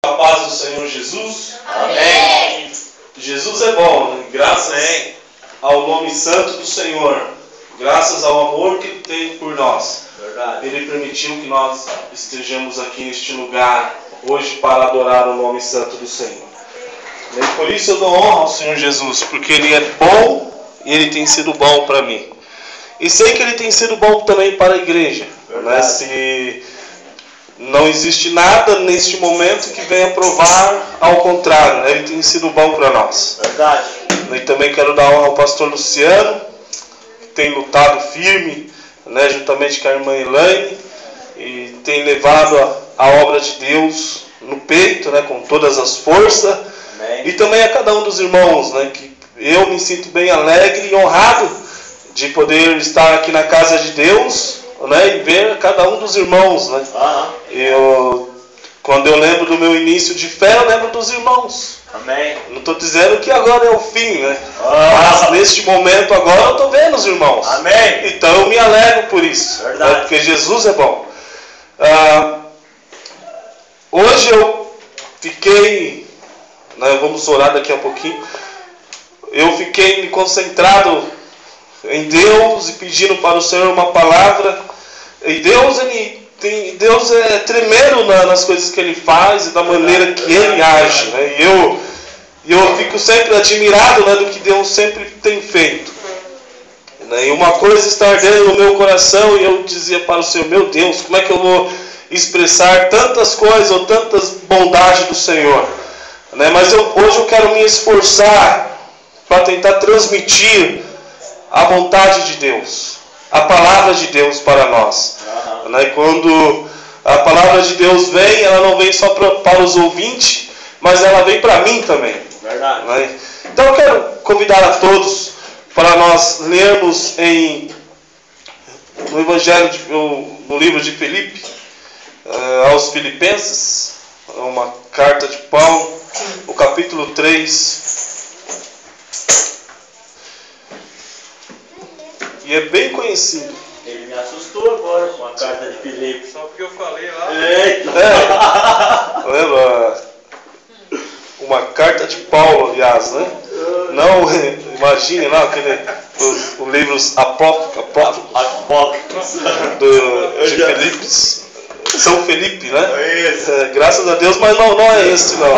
A paz do Senhor Jesus. Amém. Jesus é bom, né? Graças ao nome santo do Senhor, graças ao amor que Ele tem por nós. Verdade. Ele permitiu que nós estejamos aqui neste lugar hoje para adorar o nome santo do Senhor. E por isso eu dou honra ao Senhor Jesus, porque Ele é bom e Ele tem sido bom para mim. E sei que Ele tem sido bom também para a igreja. Né? Se não existe nada neste momento que venha provar ao contrário, né? Ele tem sido bom para nós. Verdade. E também quero dar honra ao pastor Luciano, que tem lutado firme, né, juntamente com a irmã Elaine, e tem levado a obra de Deus no peito, né, com todas as forças. Amém. E também a cada um dos irmãos, né, que eu me sinto bem alegre e honrado de poder estar aqui na casa de Deus, né, e ver cada um dos irmãos, né. Quando eu lembro do meu início de fé, eu lembro dos irmãos. Amém. Não estou dizendo que agora é o fim, né? Mas neste momento agora eu estou vendo os irmãos. Amém. Então eu me alegro por isso. Verdade. Né? Porque Jesus é bom. Hoje eu fiquei, né, vamos orar daqui a pouquinho. Eu fiquei me concentrado em Deus e pedindo para o Senhor uma palavra. E Deus é tremendo nas coisas que Ele faz e da maneira que Ele age, né? E eu fico sempre admirado, né, do que Deus sempre tem feito, né? E uma coisa está ardendo no meu coração e eu dizia para o Senhor: meu Deus, como é que eu vou expressar tantas coisas ou tantas bondades do Senhor, né? Mas hoje eu quero me esforçar para tentar transmitir a vontade de Deus, a palavra de Deus para nós. Né? Quando a palavra de Deus vem, ela não vem só para os ouvintes, mas ela vem para mim também. Verdade. Né? Então eu quero convidar a todos para nós lermos no Evangelho, no livro de Filipe, aos Filipenses, uma carta de Paulo, o capítulo 3. E é bem conhecido. Ele me assustou agora com a carta de Filipe. Só porque eu falei lá. Lembra? Uma carta de Paulo, aliás, né? Não, imagine lá os livros apócrifos de Filipe. São Felipe, né? Graças a Deus, mas não é este, não.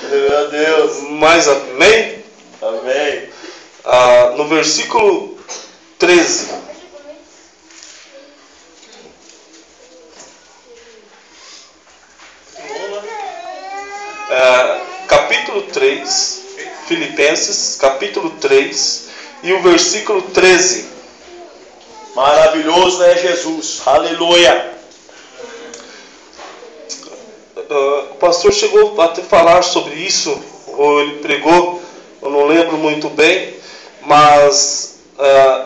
Meu Deus. Mas amém? Amém. No versículo 13. Capítulo 3, Filipenses, capítulo 3 e o versículo 13. Maravilhoso é Jesus. Aleluia. O pastor chegou a falar sobre isso, ou ele pregou, eu não lembro muito bem, mas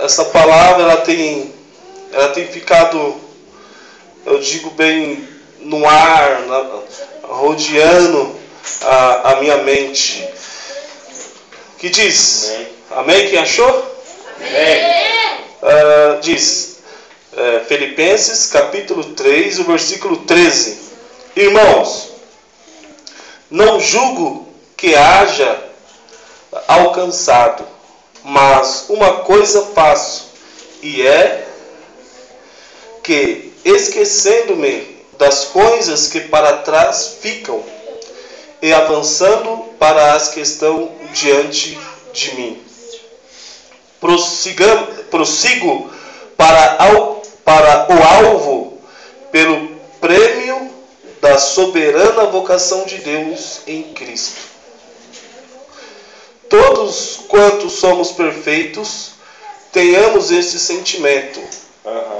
essa palavra ela tem ficado, eu digo bem, no ar, rodeando a minha mente. Que diz? Amém? Quem achou? Amém. Diz Filipenses capítulo 3, o versículo 13. Irmãos, não julgo que haja alcançado, mas uma coisa faço, e é que, esquecendo-me das coisas que para trás ficam, e avançando para as que estão diante de mim, prossigo para o alvo, pelo prêmio da soberana vocação de Deus em Cristo. Todos quantos somos perfeitos, tenhamos este sentimento.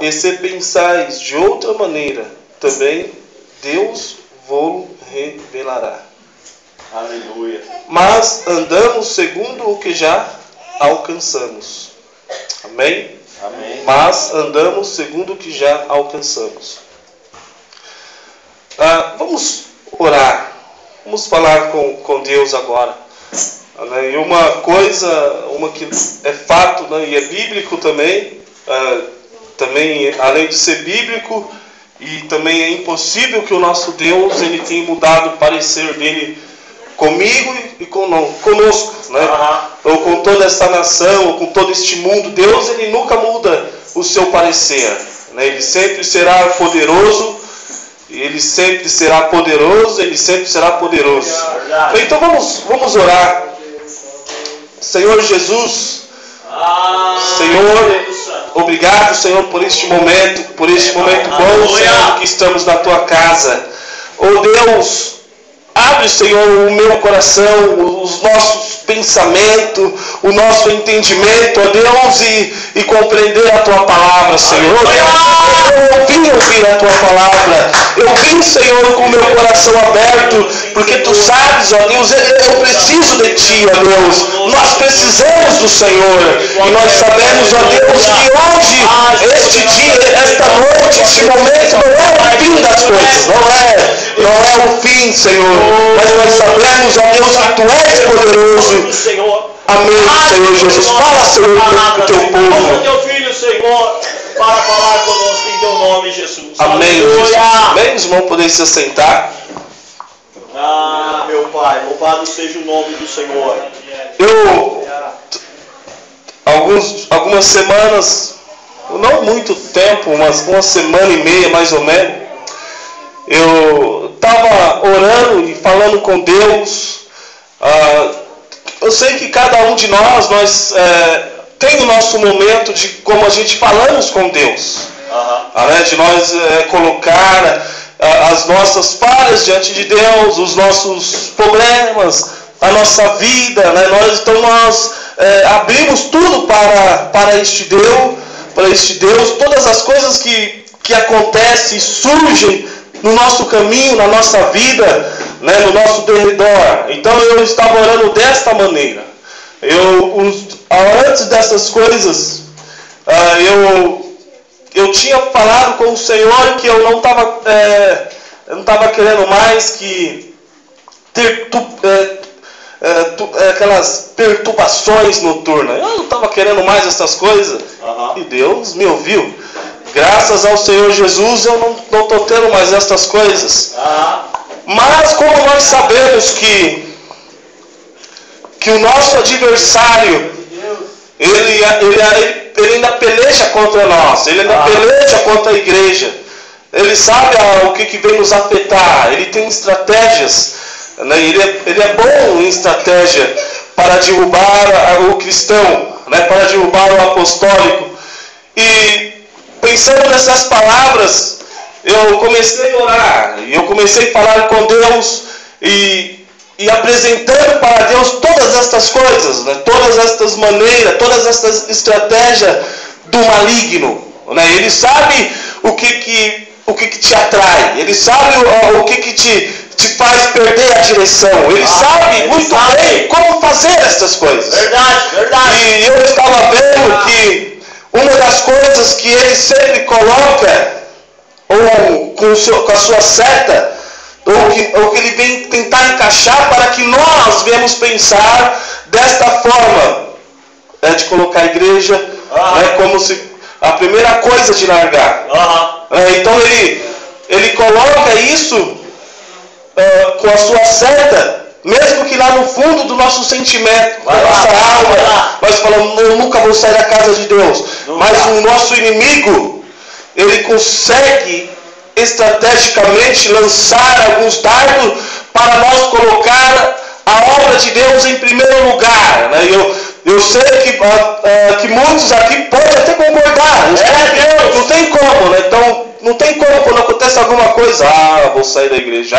E se pensais de outra maneira, também Deus vos revelará. Aleluia. Mas andamos segundo o que já alcançamos. Amém? Amém. Mas andamos segundo o que já alcançamos. Vamos orar. Vamos falar com Deus agora. E uma coisa, que é fato, né, e é bíblico também, além de ser bíblico, E também é impossível que o nosso Deus ele tenha mudado o parecer dele comigo e conosco, né? Ou com toda essa nação, ou com todo este mundo. Deus ele nunca muda o seu parecer, né? Ele sempre será poderoso, ele sempre será poderoso, ele sempre será poderoso. Então vamos orar. Senhor Jesus, Senhor, obrigado, Senhor, por este momento bom, Senhor, que estamos na tua casa. Oh Deus, abre, Senhor, o meu coração, os nossos pensamentos, o nosso entendimento, ó Deus, e compreender a tua palavra, Senhor. Eu vim ouvir a tua palavra. Eu vim, Senhor, com o meu coração aberto, porque tu sabes, ó Deus, eu preciso de ti, ó Deus. Nós precisamos do Senhor. E nós sabemos, ó Deus, que hoje, este dia, esta noite, este momento, não é o fim das coisas. Não é o fim, Senhor. Mas nós sabemos, ó Deus, que tu és poderoso. Amém, Senhor Jesus. Fala, Senhor, com o teu povo. O teu filho, Senhor, para falar conosco em teu nome, Jesus. Amém, Jesus. Amém, os irmãos podem se assentar. Meu Pai, louvado seja o nome do Senhor. Algumas semanas, não muito tempo, uma semana e meia mais ou menos, eu estava orando e falando com Deus. Eu sei que cada um de nós tem o nosso momento de como a gente falamos com Deus. De nós colocar as nossas falhas diante de Deus, os nossos problemas, a nossa vida, né? Nós abrimos tudo para este Deus, todas as coisas que acontecem, surgem no nosso caminho, na nossa vida, né, no nosso derredor. Então eu estava orando desta maneira. Antes dessas coisas, eu tinha falado com o Senhor que eu não estava querendo mais que ter aquelas perturbações noturnas. Eu não estava querendo mais essas coisas. E Deus me ouviu. Graças ao Senhor Jesus eu não estou tendo mais essas coisas. Mas como nós sabemos que o nosso adversário ele ainda peleja contra nós, ele ainda peleja contra a igreja, ele sabe o que vem nos afetar, ele tem estratégias, né? Ele é bom em estratégia para derrubar o cristão, né? Para derrubar o apostólico. E pensando nessas palavras, eu comecei a orar, e eu comecei a falar com Deus e apresentando para Deus todas estas coisas, né? Todas estas maneiras, todas estas estratégias do maligno, né? Ele sabe o que te atrai, ele sabe o que te faz perder a direção, ele sabe muito bem como fazer essas coisas. Verdade. E eu estava vendo que uma das coisas que ele sempre coloca, ou com a sua seta, ou que ele vem tentar encaixar para que nós venhamos pensar desta forma, de colocar a igreja como se a primeira coisa de largar. Então ele coloca isso com a sua seta, mesmo que lá no fundo do nosso sentimento, da nossa alma, nós falamos, eu nunca vou sair da casa de Deus. Mas o nosso inimigo, ele consegue estrategicamente lançar alguns dardos para nós colocar a obra de Deus em primeiro lugar, né? Eu sei que muitos aqui podem até concordar, não tem como, né? Então não tem como quando acontece alguma coisa, vou sair da igreja,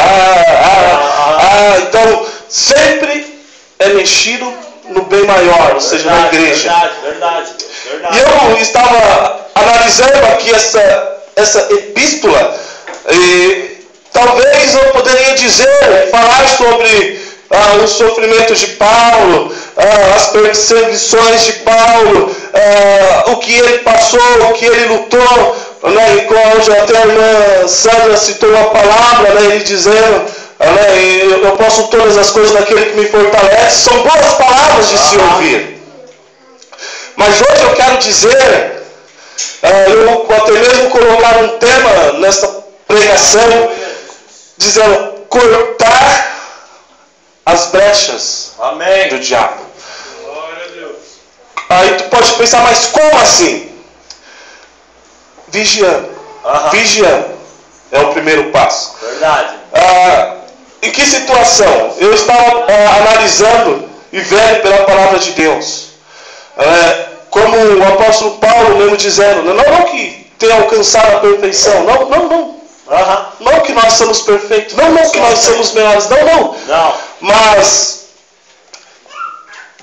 então sempre é mexido no bem maior, ou seja, na igreja. Verdade. E eu estava analisando aqui essa epístola, e talvez eu poderia falar sobre o sofrimento de Paulo, as perseguições de Paulo, o que ele passou, o que ele lutou, né? E como até a irmã Sandra citou uma palavra, né? Ele dizendo, eu posso todas as coisas naquele que me fortalece. São boas palavras de se ouvir. Mas hoje eu quero dizer, eu vou até mesmo colocar um tema pregação, dizendo cortar as brechas Amém. do diabo. Glória a Deus. Aí tu pode pensar, mas como assim? Vigiando. Vigiando é o primeiro passo. Verdade. Em que situação? Eu estava analisando e vendo pela palavra de Deus. Como o apóstolo Paulo mesmo dizendo, não que tenha alcançado a perfeição, não. Não que nós somos perfeitos, não que nós somos melhores, não. Mas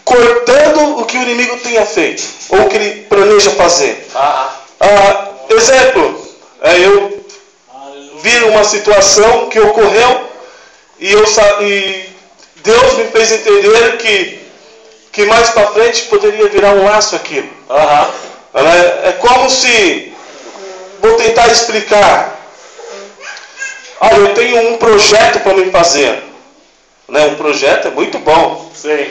cortando o que o inimigo tenha feito, ou o que ele planeja fazer. Exemplo, eu vi uma situação que ocorreu e Deus me fez entender que mais para frente poderia virar um laço aquilo. É como se, vou tentar explicar. Eu tenho um projeto para me fazer. Um projeto é muito bom. Sim.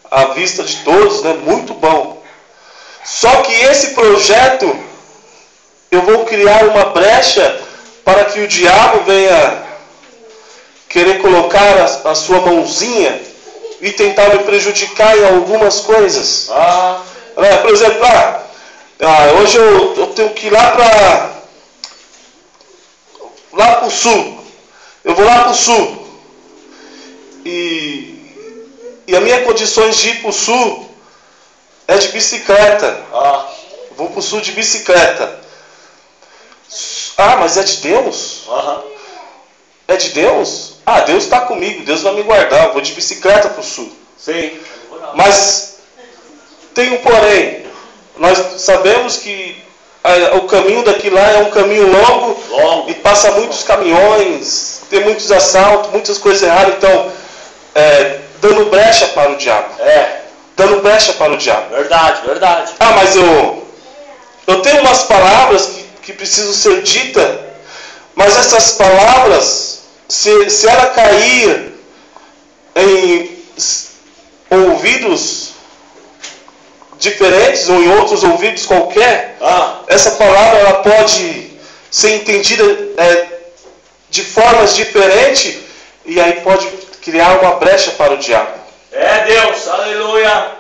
À vista de todos, muito bom. Só que esse projeto, eu vou criar uma brecha para que o diabo venha querer colocar a sua mãozinha e tentar me prejudicar em algumas coisas. Por exemplo, hoje eu tenho que ir lá para o sul. Eu vou lá para o sul. E as minhas condições de ir para o sul é de bicicleta. Vou para o sul de bicicleta. Mas é de Deus? É de Deus? Deus está comigo, Deus vai me guardar. Eu vou de bicicleta para o sul. Sim. Mas tem um porém. Nós sabemos que o caminho daqui lá é um caminho longo. E passa muitos caminhões, tem muitos assaltos, muitas coisas erradas. Então, dando brecha para o diabo. Dando brecha para o diabo. Verdade. Mas eu tenho umas palavras que precisam ser ditas. Mas essas palavras, se ela cair em ouvidos diferentes ou em outros ouvidos qualquer, essa palavra ela pode ser entendida de formas diferentes e aí pode criar uma brecha para o diabo. Deus, aleluia.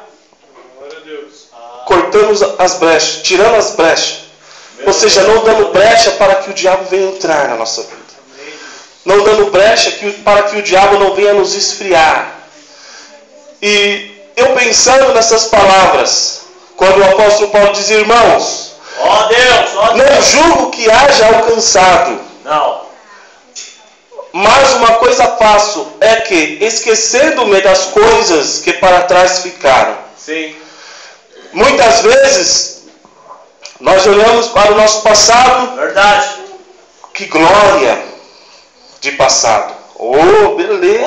Glória a Deus. Cortando as brechas, tirando as brechas. Ou seja, não dando brecha para que o diabo venha entrar na nossa vida. Não dando brecha para que o diabo não venha nos esfriar. E eu pensando nessas palavras, quando o apóstolo Paulo diz, irmãos, não julgo que haja alcançado. Mas uma coisa faço, é que, esquecendo-me das coisas que para trás ficaram. Sim. Muitas vezes, nós olhamos para o nosso passado. Verdade. Que glória de passado. Beleza.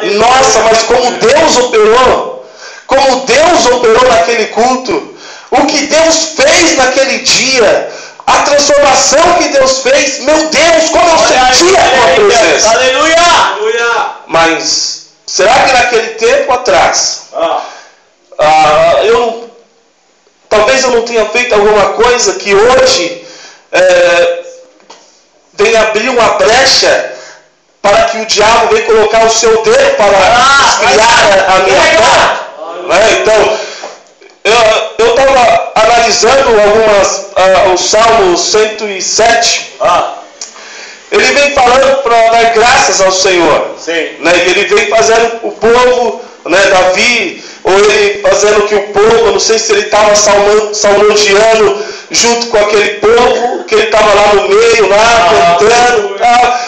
Deus, nossa, mas como Deus operou. Como Deus operou naquele culto. O que Deus fez naquele dia. A transformação que Deus fez. Meu Deus, como eu sentia a tua presença. Aleluia. Mas, será que naquele tempo atrás, talvez eu não tenha feito alguma coisa que hoje venha abrir uma brecha para que o diabo venha colocar o seu dedo para esfriar a minha fé? Então, eu estava analisando o Salmo 107. Ele vem falando para dar graças ao Senhor. Sim. Ele vem fazendo o povo, Davi, ou ele fazendo que o povo, eu não sei se ele estava salmodiando junto com aquele povo, que ele estava lá no meio, cantando,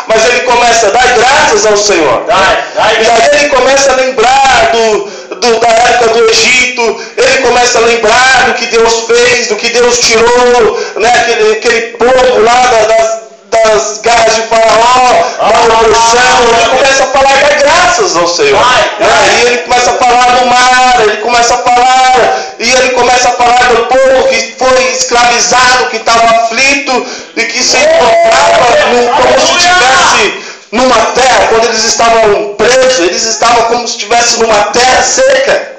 mas ele começa a dar graças ao Senhor. E aí ele começa a lembrar da época do Egito, ele começa a lembrar do que Deus fez, do que Deus tirou, aquele povo lá das garras de Faraó, da opressão. Ele começa a falar dar graças ao Senhor. E ele começa a falar do mar, ele começa a falar do povo que foi escravizado, que estava aflito e que se encontrava como se estivesse numa terra, quando eles estavam presos, eles estavam como se estivessem numa terra seca.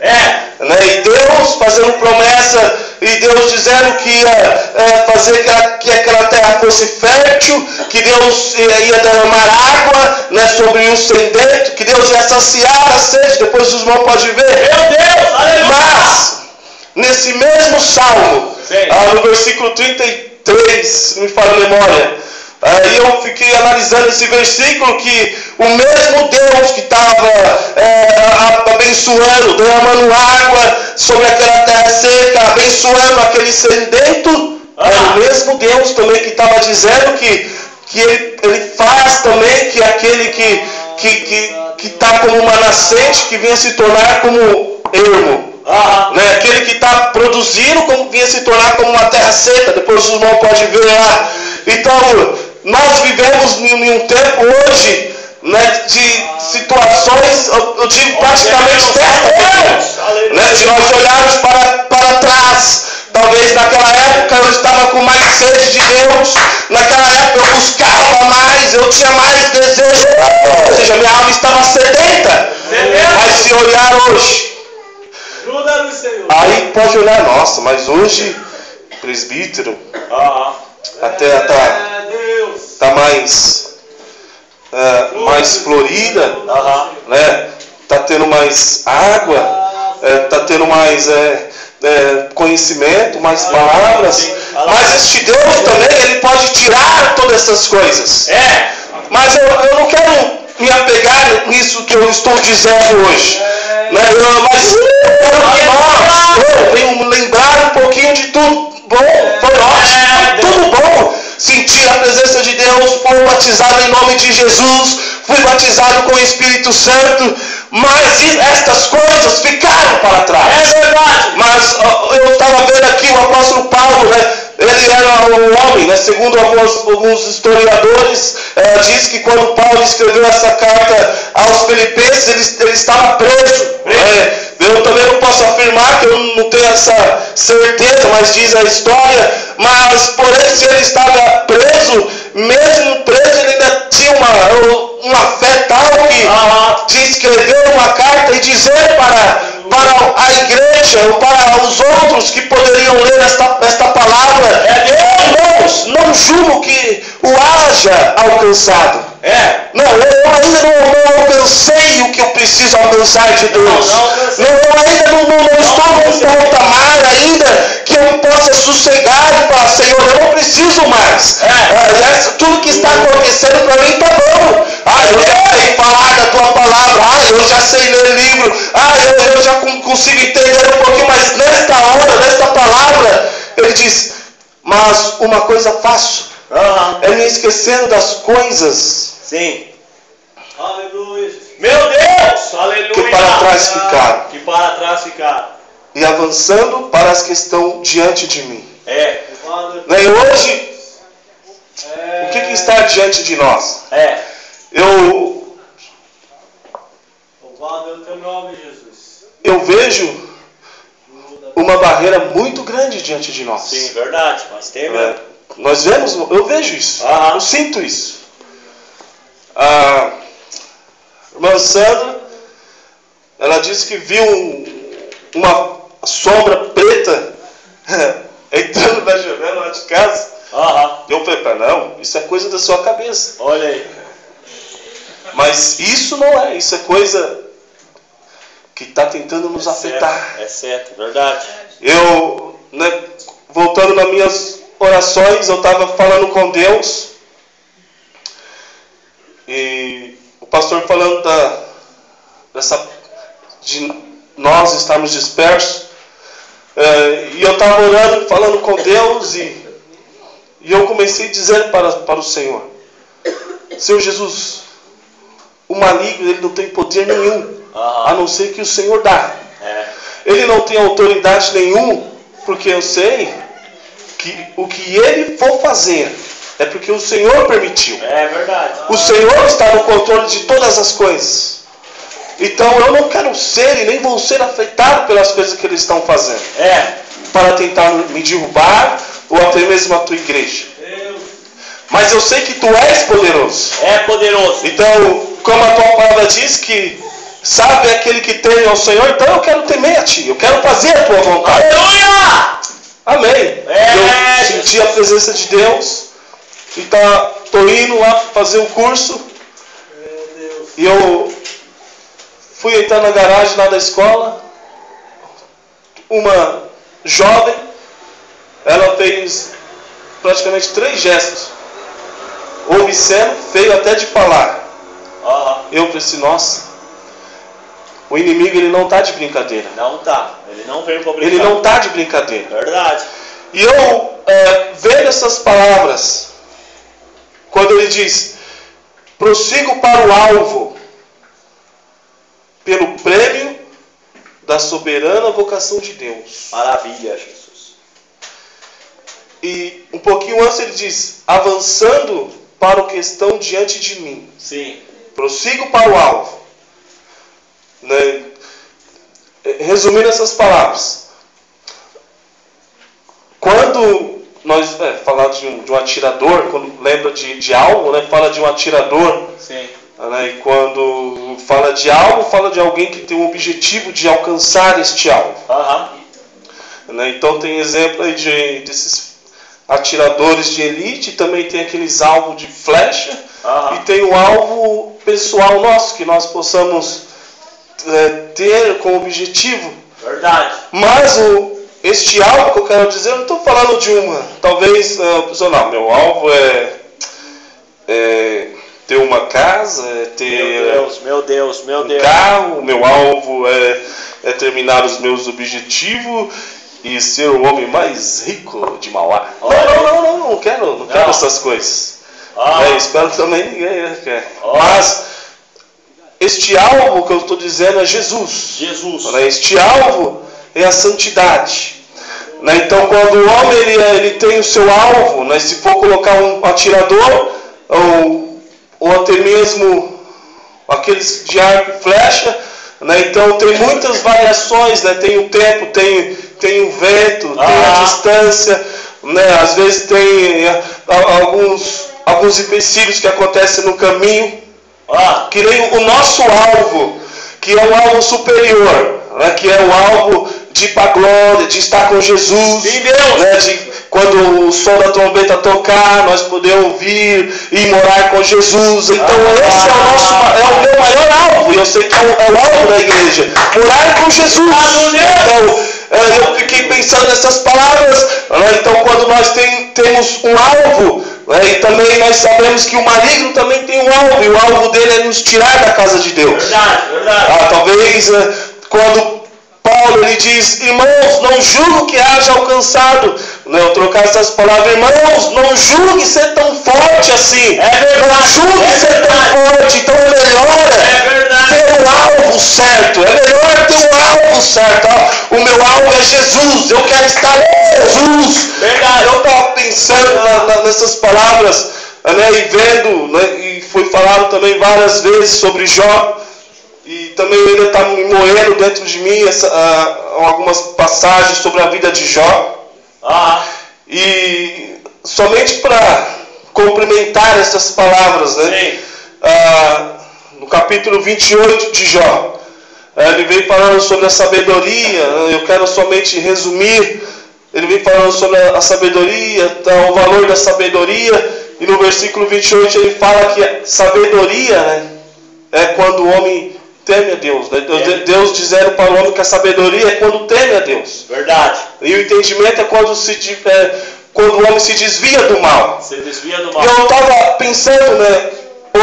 Né? E Deus fazendo promessa, e Deus dizendo que ia fazer que aquela terra fosse fértil, que Deus ia derramar água, né, sobre o sedento, que Deus ia saciar a sede. Depois os irmãos podem ver. Meu Deus, aleluia. Mas, nesse mesmo salmo, no versículo 33, se me falha a memória, aí eu fiquei analisando esse versículo, que o mesmo Deus que estava abençoando, derramando água sobre aquela terra seca, abençoando aquele sedento, era o mesmo Deus também que estava dizendo que ele faz também que aquele que está como uma nascente, que vinha se tornar como ermo. Né? Aquele que está produzindo, como vinha se tornar como uma terra seca. Depois os irmãos podem ver lá. Então, nós vivemos em um tempo hoje, né, de situações, eu digo praticamente certas, né, de nós olharmos para trás. Talvez naquela época eu estava com mais sede de Deus, naquela época eu buscava mais, eu tinha mais desejo, ou seja, minha alma estava sedenta. Mas se olhar hoje, aí pode olhar, nossa, mas hoje, presbítero, até tá mais florida, né? Tá tendo mais água, tá tendo mais conhecimento, mais palavras. Mas este Deus também, ele pode tirar todas essas coisas. Mas eu não quero me apegar nisso que eu estou dizendo hoje, né? Mas eu quero que nós venhamos lembrar um pouquinho de tudo bom, foi ótimo, tudo bom. Senti a presença de Deus, fui batizado em nome de Jesus, fui batizado com o Espírito Santo, mas estas coisas ficaram para trás. É verdade. Mas eu estava vendo aqui o apóstolo Paulo, né? Ele era um homem, né? Segundo alguns historiadores, diz que quando Paulo escreveu essa carta aos Filipenses, ele estava preso. Eu também não posso afirmar, que eu não tenho essa certeza, mas diz a história. Mas, porém, se ele estava preso, mesmo preso, ele ainda tinha uma fé tal de escrever uma carta e dizer para a igreja, ou para os outros que poderiam ler esta palavra: irmãos, não julgo que o haja alcançado. Não, eu ainda não alcancei o que eu preciso alcançar de Deus. Eu ainda não estou num patamar ainda que eu possa sossegar e falar: Senhor, eu não preciso mais. Tudo que está acontecendo para mim está bom. Eu já sei falar da tua palavra. Eu já sei ler livro. Eu já consigo entender um pouquinho. Mas nesta hora, nesta palavra, ele diz: mas uma coisa faço, é me esquecendo das coisas. Sim. Aleluia. Meu Deus, aleluia. Que para trás ficaram. Que para trás ficaram. E avançando para as que estão diante de mim. E hoje, o que está diante de nós? Louvado é o teu nome, Jesus. Eu vejo uma barreira muito grande diante de nós. Sim, verdade, mas tem mesmo. Nós vemos, eu vejo isso, eu sinto isso. A irmã Sandra, ela disse que viu uma sombra preta entrando na janela lá de casa. Eu falei: não, isso é coisa da sua cabeça. Olha aí. Mas isso não é, isso é coisa que está tentando nos afetar. É certo, verdade. Eu, voltando nas minhas orações, eu estava falando com Deus, e o pastor falando de nós estarmos dispersos, e eu estava orando, falando com Deus, e eu comecei a dizer para o Senhor: Senhor Jesus, o maligno, ele não tem poder nenhum, a não ser que o Senhor dá. Ele não tem autoridade nenhuma, porque eu sei que o que ele for fazer é porque o Senhor permitiu. É verdade. O Senhor está no controle de todas as coisas. Então eu não quero ser e nem vou ser afetado pelas coisas que eles estão fazendo. Para tentar me derrubar, ou até mesmo a tua igreja. Mas eu sei que tu és poderoso. É poderoso. Então, como a tua palavra diz que sabe aquele que teme ao Senhor, então eu quero temer a Ti, eu quero fazer a Tua vontade. Aleluia! Amém. Eu senti a presença de Deus e tô indo lá fazer o curso. E eu fui entrar na garagem lá da escola. Uma jovem, ela fez praticamente 3 gestos. Obsceno, feio até de falar. Eu pensei, nossa, o inimigo ele não está de brincadeira. Não tá. Ele não veio para brincar. Ele não está de brincadeira. Verdade. E eu vendo essas palavras, quando ele diz, prossigo para o alvo, pelo prêmio da soberana vocação de Deus. Maravilha, Jesus. E um pouquinho antes ele diz, avançando para o que estão diante de mim. Sim. Prossigo para o alvo. Né? Resumindo essas palavras. Quando nós falamos de um atirador, quando lembra de alvo, né, fala de um atirador. Sim. Né, e quando fala de alvo, fala de alguém que tem o objetivo de alcançar este alvo. Né, então tem exemplo aí desses atiradores de elite, também tem aqueles alvos de flecha, e tem o alvo pessoal nosso, que nós possamos ter como objetivo. Verdade. Mas este alvo que eu quero dizer, eu não estou falando de talvez, pessoal, não, meu alvo é ter uma casa, é ter meu Deus. carro, meu alvo é terminar os meus objetivos e ser o homem mais rico de Mauá. Não quero essas coisas. Espero que também ninguém quer. Mas este alvo que eu estou dizendo é Jesus. Este alvo é a santidade. Então quando o homem ele tem o seu alvo, se for colocar um atirador ou até mesmo aqueles de arco e flecha, então tem muitas variações, tem o tempo, tem o vento, tem a distância, às vezes tem alguns empecilhos que acontecem no caminho, que nem o nosso alvo, que é um alvo superior, que é o alvo de ir para a glória, de estar com Jesus. Sim, Deus. De quando o som da trombeta tocar, nós poder ouvir e morar com Jesus. Então esse é o meu maior alvo, e eu sei que é o alvo da igreja, morar com Jesus. Então eu fiquei pensando nessas palavras. Então quando nós temos um alvo, e também nós sabemos que o maligno também tem um alvo, e o alvo dele é nos tirar da casa de Deus. Verdade. Talvez quando Paulo ele diz, irmãos, não julgo que haja alcançado. Eu trocar essas palavras, irmãos, não julgue ser tão forte assim. Não julgue ser tão forte. Então é melhor ter o alvo certo. É melhor ter o alvo certo. O meu alvo é Jesus. Eu quero estar com Jesus. Eu estava pensando nessas palavras, e vendo, e foi falado também várias vezes sobre Jó. E também ainda está me moendo dentro de mim algumas passagens sobre a vida de Jó. E somente para complementar essas palavras, no capítulo 28 de Jó, ele vem falando sobre a sabedoria. Eu quero somente resumir. Ele vem falando sobre a sabedoria, o valor da sabedoria. E no versículo 28 ele fala que a sabedoria é quando o homem teme a Deus. Deus dizendo para o homem que a sabedoria é quando teme a Deus. Verdade. E o entendimento é quando o homem se desvia do mal. E eu estava pensando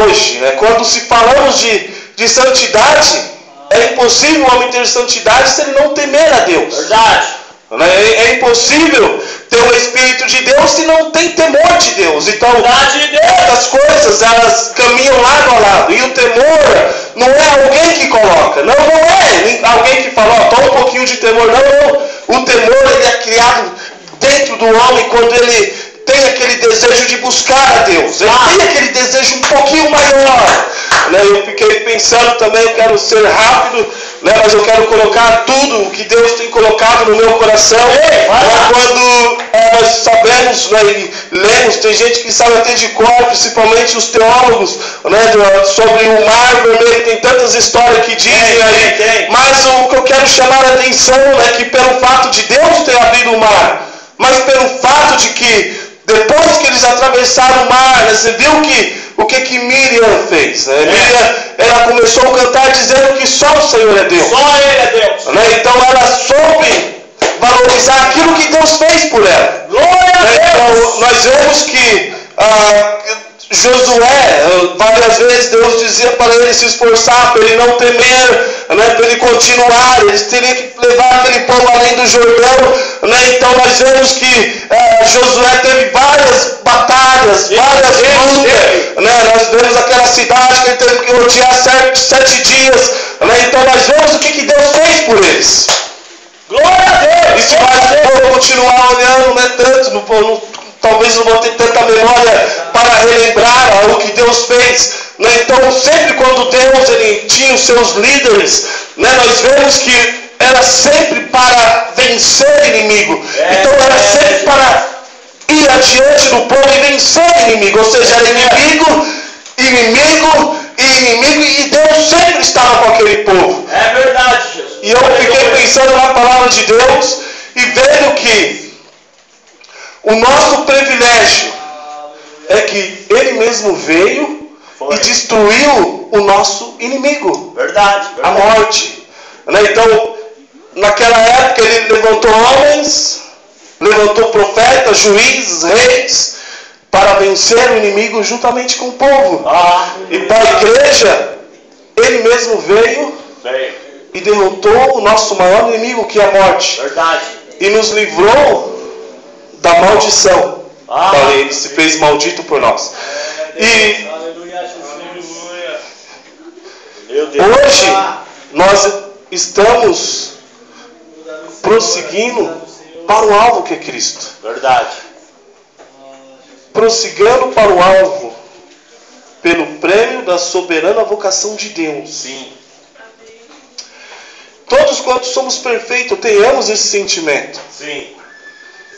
hoje, quando se falamos de santidade, é impossível o homem ter santidade se ele não temer a Deus. Verdade. É impossível ter o Espírito de Deus se não tem temor de Deus. Então, essas coisas, elas caminham lado a lado. E o temor não é alguém que coloca. Não é alguém que fala, toma um pouquinho de temor. Não. O temor, ele é criado dentro do homem quando ele tem aquele desejo de buscar a Deus. Ele tem aquele desejo um pouquinho maior. Eu fiquei pensando também, eu quero ser rápido, né? Mas eu quero colocar tudo o que Deus tem colocado no meu coração. Quando nós sabemos, né, e lemos, tem gente que sabe até de cor, principalmente os teólogos, né, sobre o mar vermelho, tem tantas histórias que dizem aí. Mas o que eu quero chamar a atenção é que pelo fato de Deus ter abrido o mar, mas pelo fato de que depois que eles atravessaram o mar, né, você viu o que Miriam fez, né? Miriam, ela começou a cantar dizendo que só o Senhor é Deus. Só Ele é Deus. Né? Então ela soube valorizar aquilo que Deus fez por ela. Glória a Deus. Então nós vemos que Josué, várias vezes Deus dizia para ele se esforçar, para ele não temer, né, para ele continuar, eles teriam que levar aquele povo além do Jordão, né? Então nós vemos que Josué teve várias batalhas, várias lutas, né? Nós vemos aquela cidade que ele teve que rodear 7 dias, né? Então nós vemos o que Deus fez por eles. Glória a Deus. E se nós continuar olhando, né, talvez não vou ter tanta memória para relembrar o que Deus fez, né? Então sempre quando Deus ele tinha os seus líderes, né, nós vemos que era sempre para vencer o inimigo. Então era sempre para ir adiante do povo e vencer o inimigo. Ou seja, era inimigo, e Deus sempre estava com aquele povo. É verdade, Jesus. E eu fiquei pensando na palavra de Deus e vendo que o nosso privilégio é que Ele mesmo veio e destruiu o nosso inimigo. Verdade. A morte. Né? Então, naquela época Ele levantou homens, levantou profetas, juízes, reis, para vencer o inimigo juntamente com o povo. E para a igreja, Ele mesmo veio e derrotou o nosso maior inimigo, que é a morte. Verdade. E nos livrou da maldição. Ele se fez maldito por nós. E hoje nós estamos prosseguindo para o alvo que é Cristo. Verdade. Prosseguindo para o alvo pelo prêmio da soberana vocação de Deus. Sim. Todos quantos somos perfeitos, tenhamos esse sentimento. Sim.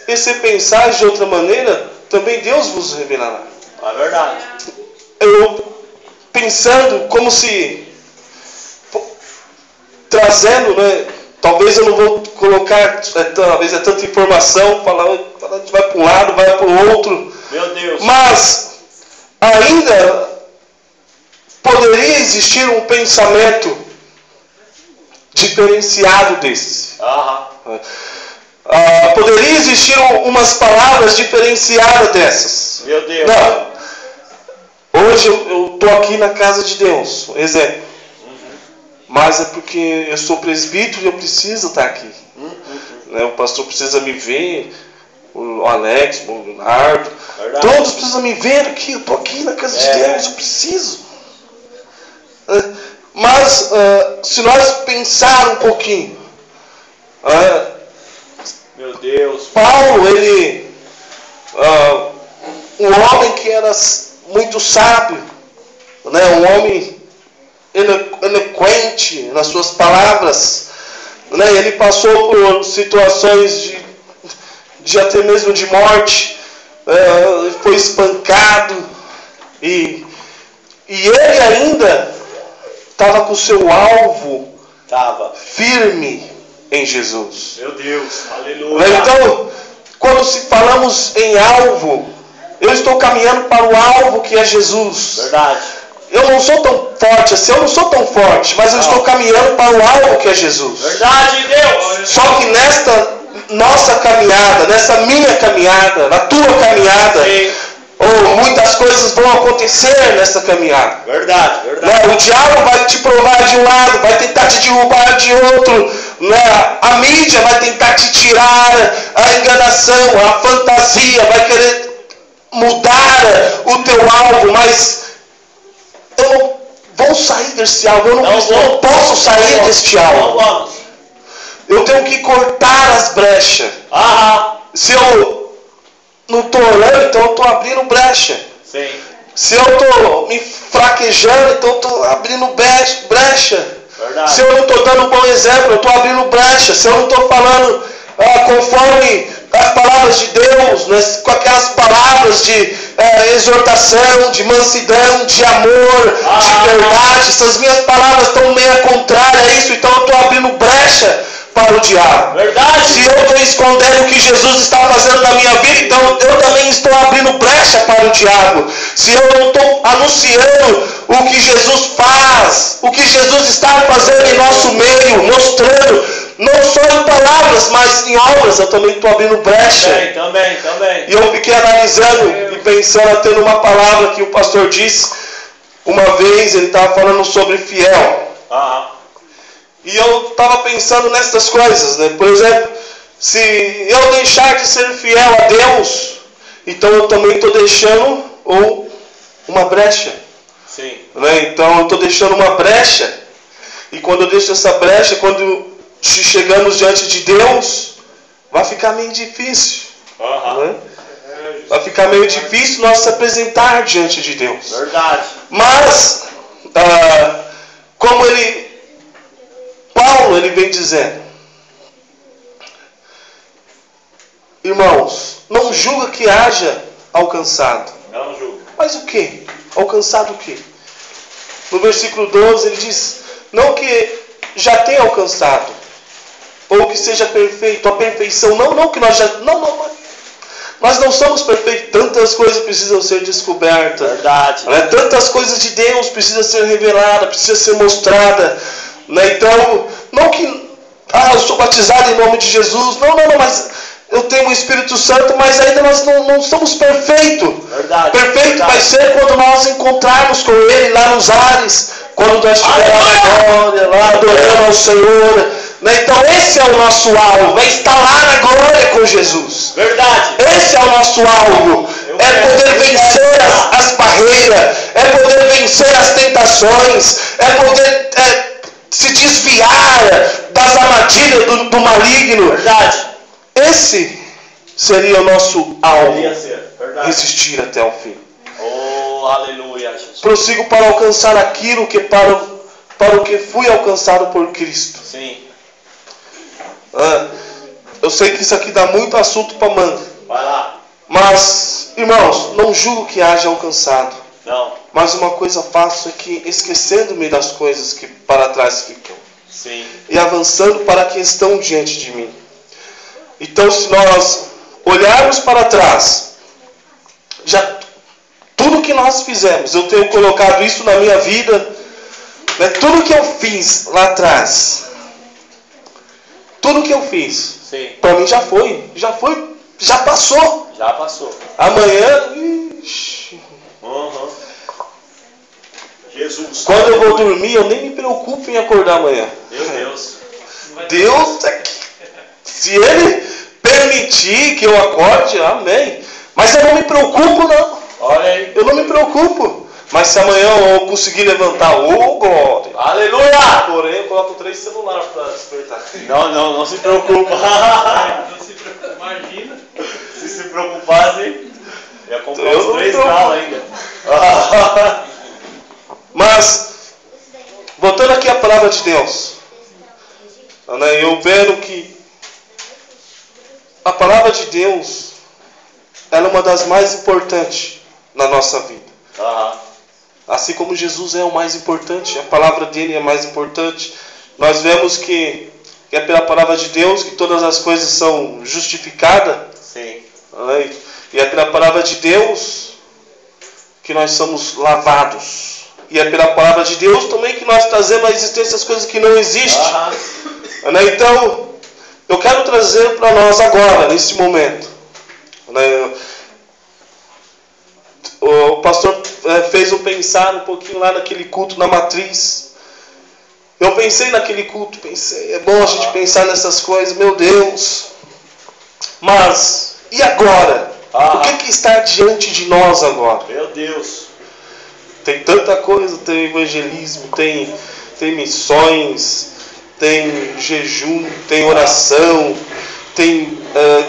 E se pensares de outra maneira, também Deus vos revelará. É verdade. Eu pensando como se trazendo, né? Talvez eu não vou colocar, talvez é tanta informação, falar a gente vai para um lado, vai para o outro. Meu Deus. Mas ainda poderia existir um pensamento diferenciado desse. Poderia existir umas palavras diferenciadas dessas. Meu Deus. Não. Hoje eu estou aqui na casa de Deus, exemplo. Mas é porque eu sou presbítero e eu preciso estar aqui. Né? O pastor precisa me ver, o Alex, o Leonardo. Todos precisam me ver aqui. Eu estou aqui na casa de Deus, eu preciso. Mas se nós pensar um pouquinho, meu Deus. Paulo, ele, um homem que era muito sábio, né? Um homem eloquente nas suas palavras, né? Ele passou por situações de até mesmo de morte, foi espancado e ele ainda estava com o seu alvo firme em Jesus. Meu Deus, aleluia. Então, quando falamos em alvo, eu estou caminhando para o alvo que é Jesus. Verdade. Eu não sou tão forte assim, eu não sou tão forte, mas eu estou caminhando para o alvo que é Jesus. Verdade, Deus. Só que nesta nossa caminhada, nessa minha caminhada, na tua caminhada, muitas coisas vão acontecer nessa caminhada. Verdade, verdade. O diabo vai te provar de um lado, vai tentar te derrubar de outro. A mídia vai tentar te tirar a enganação, a fantasia, vai querer mudar o teu alvo, mas eu não vou sair desse alvo, eu não posso sair deste alvo. Eu tenho que cortar as brechas. Se eu não estou olhando, então eu estou abrindo brecha. Sim. Se eu estou me fraquejando, então eu estou abrindo brecha. Verdade. Se eu não estou dando um bom exemplo, eu estou abrindo brecha. Se eu não estou falando conforme as palavras de Deus, né, com aquelas palavras de exortação, de mansidão, de amor, de verdade, se as minhas palavras estão meio contrárias a isso, então eu estou abrindo brecha para o diabo. Verdade. Se eu estou escondendo o que Jesus está fazendo na minha vida, então eu também estou abrindo brecha para o diabo. Se eu não estou anunciando o que Jesus faz, o que Jesus está fazendo em nosso meio, mostrando, não só em palavras, mas em obras, eu também estou abrindo brecha. Também. E eu fiquei analisando e pensando até numa palavra que o pastor disse, uma vez ele estava falando sobre fiel. E eu estava pensando nessas coisas, né? Por exemplo, se eu deixar de ser fiel a Deus, então eu também estou deixando uma brecha. Sim. Né? Então eu estou deixando uma brecha. E quando eu deixo essa brecha, quando chegamos diante de Deus, vai ficar meio difícil. Né? Vai ficar meio difícil nós se apresentar diante de Deus. Verdade. Mas, como Paulo ele vem dizendo, irmãos, não julga que haja alcançado. Não julga. Mas o que? Alcançado o que? No versículo 12 ele diz, não que já tenha alcançado, ou que seja perfeito, a perfeição, não que nós já, nós não somos perfeitos, tantas coisas precisam ser descobertas. Verdade. Né? Tantas coisas de Deus precisam ser reveladas, precisam ser mostradas. Né? Então, não que eu sou batizado em nome de Jesus, não, mas eu tenho o Espírito Santo, mas ainda nós não somos perfeitos. Verdade. Perfeito vai ser quando nós encontrarmos com Ele lá nos ares, quando nós estivermos lá na glória, lá adorando ao Senhor. Né? Então esse é o nosso alvo, é estar lá na glória com Jesus. Verdade. Esse é o nosso alvo. É poder vencer as barreiras, é poder vencer as tentações, é poder se desviar das armadilhas do maligno. Verdade. Esse seria o nosso alvo. Verdade. Resistir até o fim. Oh, aleluia, Jesus. Prossigo para alcançar aquilo que para o que fui alcançado por Cristo. Sim. Eu sei que isso aqui dá muito assunto para manga. Vai lá. Mas, irmãos, não julgo que haja alcançado. Não. Mas uma coisa faço é que, esquecendo-me das coisas que para trás ficam, Sim. e avançando para a que estão diante de mim. Então, se nós olharmos para trás, tudo que nós fizemos, eu tenho colocado isso na minha vida, né, tudo que eu fiz lá atrás, tudo que eu fiz, para mim já passou. Já passou. Amanhã, Jesus. Quando eu vou dormir, eu nem me preocupo em acordar amanhã. Meu Deus. Deus, se Ele permitir que eu acorde, amém. Mas eu não me preocupo, não. Olha aí. Eu não me preocupo. Mas se amanhã eu conseguir levantar, glória. Aleluia! Porém, eu coloco 3 celulares para despertar. Não se preocupa. Não se preocupa. Imagina. Se preocupasse, ia comprar Eu uns não 3 me carros ainda. Mas, voltando aqui à palavra de Deus, né, eu vejo que a palavra de Deus ela é uma das mais importantes na nossa vida. Assim como Jesus é o mais importante, a palavra dele é mais importante. Nós vemos que é pela palavra de Deus que todas as coisas são justificadas. Sim. Né? E é pela palavra de Deus que nós somos lavados. E é pela palavra de Deus também que nós trazemos à existência as coisas que não existem. Né? Então, eu quero trazer para nós agora, nesse momento. Né? O pastor fez eu pensar um pouquinho lá naquele culto na matriz. Eu pensei naquele culto, é bom a gente pensar nessas coisas, meu Deus. Mas, e agora? O que está diante de nós agora? Meu Deus. Tem tanta coisa, tem evangelismo, tem missões, tem jejum, tem oração, tem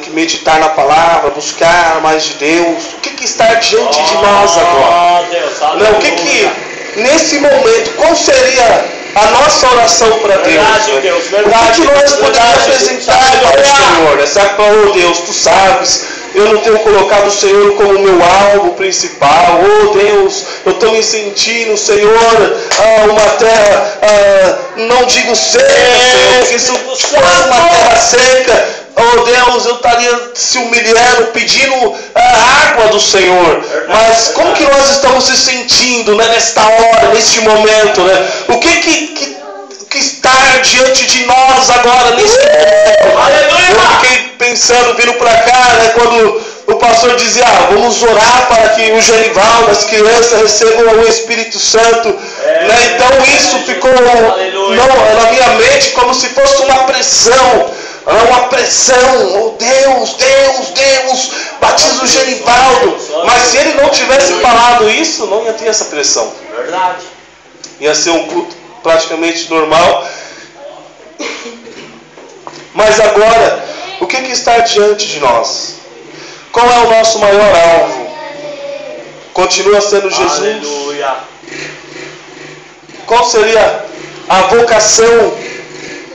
que meditar na palavra, buscar mais de Deus. O que está diante de nós agora? Deus, não, nesse momento, qual seria a nossa oração para Deus. Verdade, Né? Deus, O verdade, que nós podemos verdade, apresentar Deus. para o Senhor? Né? Sabe, oh Deus, tu sabes, eu não tenho colocado o Senhor como meu alvo principal. Oh Deus, eu estou me sentindo, Senhor, uma terra, não digo seca, Senhor, porque se fosse uma terra seca, oh Deus, eu estaria se humilhando, pedindo a água do Senhor. Mas como que nós estamos se sentindo, né, nesta hora, neste momento, né? O que está diante de nós agora, nesse momento? Aleluia! Eu fiquei pensando, vindo para cá, né, quando o pastor dizia, vamos orar para que o Genivaldo, as crianças recebam o Espírito Santo. Né? Então isso ficou na minha mente como se fosse uma pressão. Uma pressão, oh Deus, Deus, Deus, batiza o Genivaldo. Mas se ele não tivesse falado isso, não ia ter essa pressão. Verdade. Ia ser um culto praticamente normal. Mas agora, o que está diante de nós? Qual é o nosso maior alvo? Continua sendo Jesus? Aleluia. Qual seria a vocação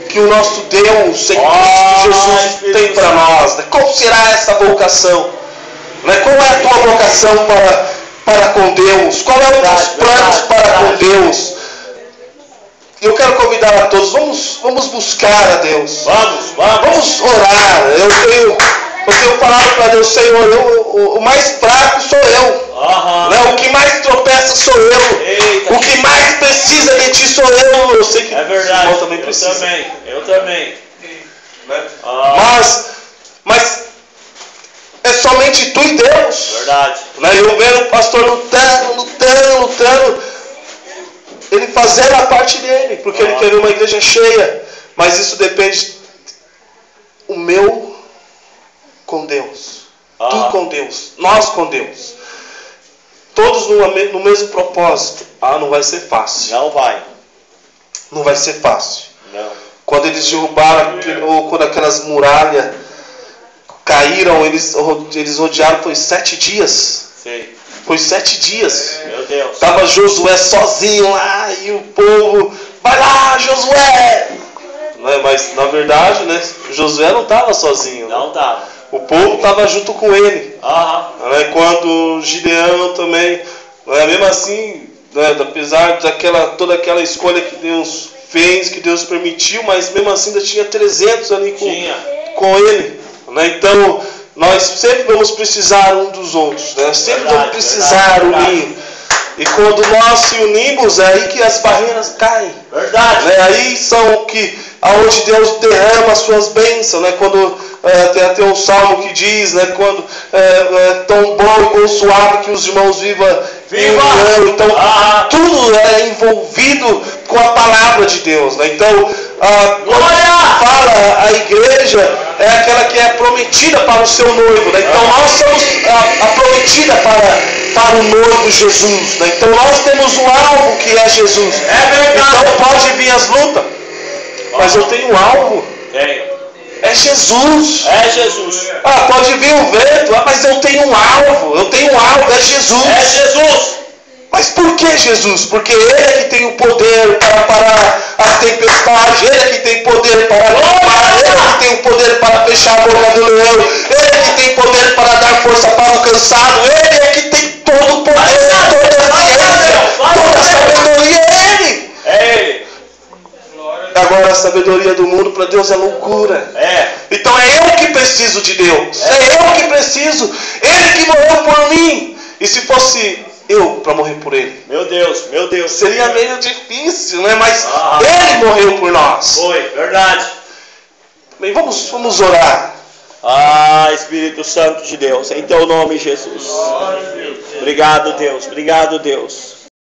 que o nosso Deus em Cristo Jesus tem para nós? Né? Qual será essa vocação? Né? Qual é a tua vocação para com Deus? Qual é o teu planos para com Deus? Eu quero convidar a todos, vamos buscar a Deus. Vamos orar. Eu tenho falado para Deus, Senhor, o mais fraco sou eu. Né? O que mais tropeça sou eu. Eita. O que mais precisa de ti sou eu. Eu sei que É verdade. o irmão também precisa. Eu também. Né? Mas é somente tu e Deus. Verdade. Né? Eu vendo o pastor lutando. Ele fazendo a parte dele, porque ele quer ver uma igreja cheia. Mas isso depende o meu com Deus. Tu com Deus. Nós com Deus. Todos no mesmo propósito. Não vai ser fácil. Não vai. Não vai ser fácil. Não. Quando eles derrubaram, ou quando aquelas muralhas caíram, eles rodearam, foi 7 dias. Sim. Foi 7 dias. Meu Deus. Estava Josué sozinho lá e o povo, vai lá Josué. Mas na verdade, né, Josué não estava sozinho. Não estava. O povo estava junto com ele. Quando Gideão também, mesmo assim, né, apesar toda aquela escolha que Deus fez, que Deus permitiu, mas mesmo assim ainda tinha 300 ali com ele. Né? Então, nós sempre vamos precisar um dos outros. Né? Sempre vamos precisar unir. E quando nós se unimos, é aí que as barreiras caem. Verdade. Né? Aí são aonde Deus derrama as suas bênçãos. Né? Quando tem até um salmo que diz, né? Quando é tão bom e consuável que os irmãos vivam em união. Então tudo é envolvido com a palavra de Deus. Né? Então quando fala a igreja é aquela que é prometida para o seu noivo. Né? Então nós somos a prometida para o noivo Jesus. Né? Então nós temos um alvo que é Jesus. Então pode vir as lutas, mas eu tenho um alvo. É Jesus. É Jesus. Pode vir o vento, mas eu tenho um alvo. É Jesus. É Jesus. Mas por que Jesus? Porque Ele é que tem o poder para parar as tempestades. Ele é que tem poder para limpar. Ele é que tem o poder para fechar a boca do leão. Ele é que tem poder para dar força para o cansado. Ele é que tem todo o poder, toda a ciência, toda a sabedoria. É Ele. Agora a sabedoria do mundo para Deus é loucura. Então é eu que preciso de Deus. É eu que preciso. Ele que morreu por mim. E se fosse eu para morrer por Ele? Meu Deus. Seria meio difícil, né? Mas Ele morreu por nós. Foi, verdade. Bem, vamos orar. Espírito Santo de Deus, em teu nome, Jesus. Obrigado, Deus.